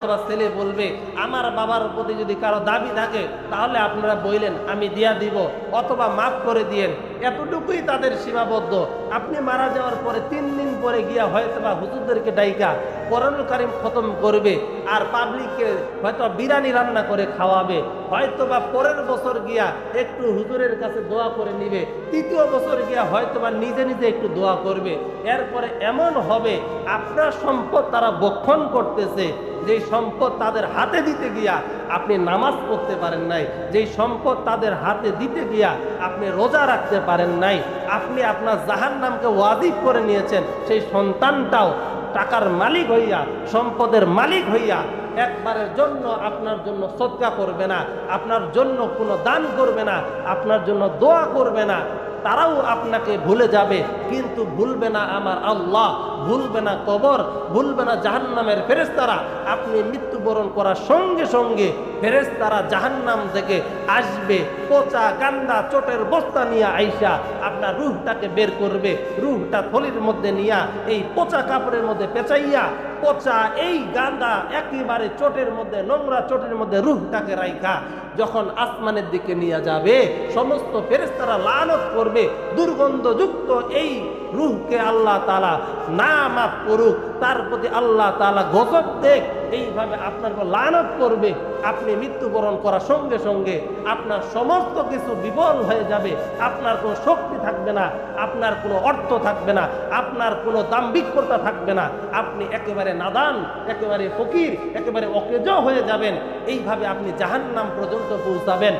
অথবা ছেলে বলবে আমার বাবার প্রতি যদি কারো দাবি থাকে তাহলে আপনারা বললেন আমি দিয়া দিব অথবা মাফ করে দিয়েন, এতটুকুই তাদের সীমাবদ্ধ। আপনি মারা যাওয়ার পরে 3 দিন পরে গিয়া হয়তোবা হুজুরদেরকে ডাইকা কোরআনুল কারীম খতম করবে আর পাবলিককে হয়তো বিরিয়ানি রান্না করে খাওয়াবে, হয়তোবা পরের বছর গিয়া একটু হুজুরের কাছে দোয়া করে নিবে, 3য় বছর গিয়া হয়তোবা নিজে নিজে একটু দোয়া করবে। এরপরে এমন হবে আপনার সম্পদ তারা ভক্ষণ করতেছে, যেই সম্পদ তাদের হাতে দিতে গিয়া আপনি নামাজ পড়তে পারেন নাই, যেই সম্পদ তাদের হাতে দিতে গিয়া আপনি রোজা রাখতে পারেন নাই, আপনি আপনার জাহান্নামকে ওয়াজিব করে নিয়েছেন। সেই সন্তানটাও টাকার মালিক হইয়া সম্পদের মালিক হইয়া একবারের জন্য আপনার জন্য সদকা করবে না, আপনার জন্য কোনো দান করবে না, আপনার জন্য দোয়া করবে না। তারাও আপনাকে ভুলে যাবে, কিন্তু ভুলবে না আমার আল্লাহ, ভুলবে না কবর, ভুলবে না জাহান্নামের ফেরেশতারা। আপনি মৃত্যুবরণ করার সঙ্গে সঙ্গে ফেরেশতারা জাহান্নাম থেকে আসবে, পচা গান্দা চোটের বস্তা নিয়ে আইসা আপনার রূহটাকে বের করবে, রূহটা থলির মধ্যে নিয়া এই পচা কাপড়ের মধ্যে পেঁচাইয়া পচা এই গান্দা একেবারে চোটের মধ্যে নোংরা চোটের মধ্যে রূহটাকে রাইখা যখন আসমানের দিকে নিয়ে যাবে, সমস্ত ফেরেশতারা লানত করবে, দুর্গন্ধযুক্ত এই রূহকে আল্লাহ তাআলা না মাফ করুক, তার প্রতি আল্লাহ তাআলা গজব দেখ, এইভাবে আপনার লানত করবে। আপনি মৃত্যুবরণ করার সঙ্গে সঙ্গে আপনার সমস্ত কিছু বিফল হয়ে যাবে, আপনার কোনো শক্তি থাকবে না, আপনার কোনো অর্থ থাকবে না, আপনার কোনো দাম্ভিকতা থাকবে না, আপনি একেবারে নাদান, একেবারে ফকির, একেবারে অকেজ হয়ে যাবেন। এইভাবে আপনি জাহান্নাম পর্যন্ত পৌঁছাবেন।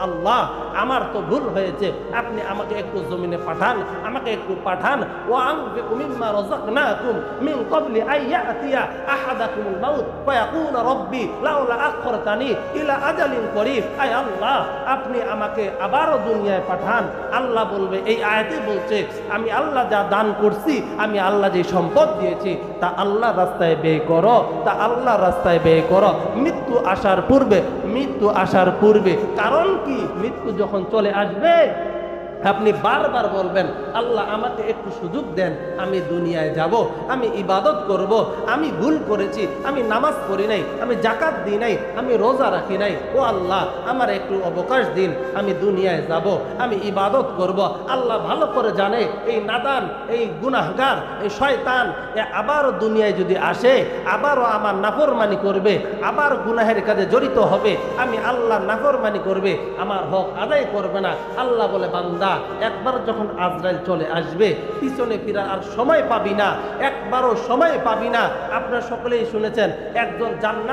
আল্লাহ আমার তো ভুল হয়েছে, আপনি আমাকে একটু জমিনে পাঠান, আমাকে একটু পাঠান। ওয়া আনফিকু মিম্মা রাযাকনাকুম মিন ক্বাবলি আন ইয়াতিয়া আহাদাকুমুল মাউত ফায়াকুল রাব্বি লাউলা আখরতানি ইলা আজালিন করিব। আয় আল্লাহ আপনি আমাকে আবারও দুনিয়ায় পাঠান। আল্লাহ বলবে, এই আয়াতে বলছে আমি আল্লাহ যা দান করছি, আমি আল্লাহ যে সম্পদ দিয়েছি তা আল্লাহ রাস্তায় ব্যয় করো, তা আল্লাহ রাস্তায় ব্যয় করো মৃত্যু আসার পূর্বে, মৃত্যু আসার পূর্বে। কারণ কি, মৃত্যু যখন চলে আসবে আপনি বারবার বলবেন আল্লাহ আমাকে একটু সুযোগ দেন, আমি দুনিয়ায় যাব, আমি ইবাদত করব, আমি ভুল করেছি, আমি নামাজ পড়ি নাই, আমি যাকাত দিই নাই, আমি রোজা রাখি নাই, ও আল্লাহ আমার একটু অবকাশ দিন, আমি দুনিয়ায় যাব, আমি ইবাদত করব। আল্লাহ ভালো করে জানে এই নাদান, এই গুনাহগার, এই শয়তান আবারও দুনিয়ায় যদি আসে, আবারও আমার নাফরমানি করবে, আবার গুনাহের কাজে জড়িত হবে, আমি আল্লাহ নাফরমানি করবে, আমার হক আদায় করবে না। আল্লাহ বলে, বান্দা একবার যখন আজরাইল চলে আসবে পিছনে ফিরার আর সময় পাবি না, একবারও সময় পাবি না। আপনারা সকলেই শুনেছেন একজন জান্নাত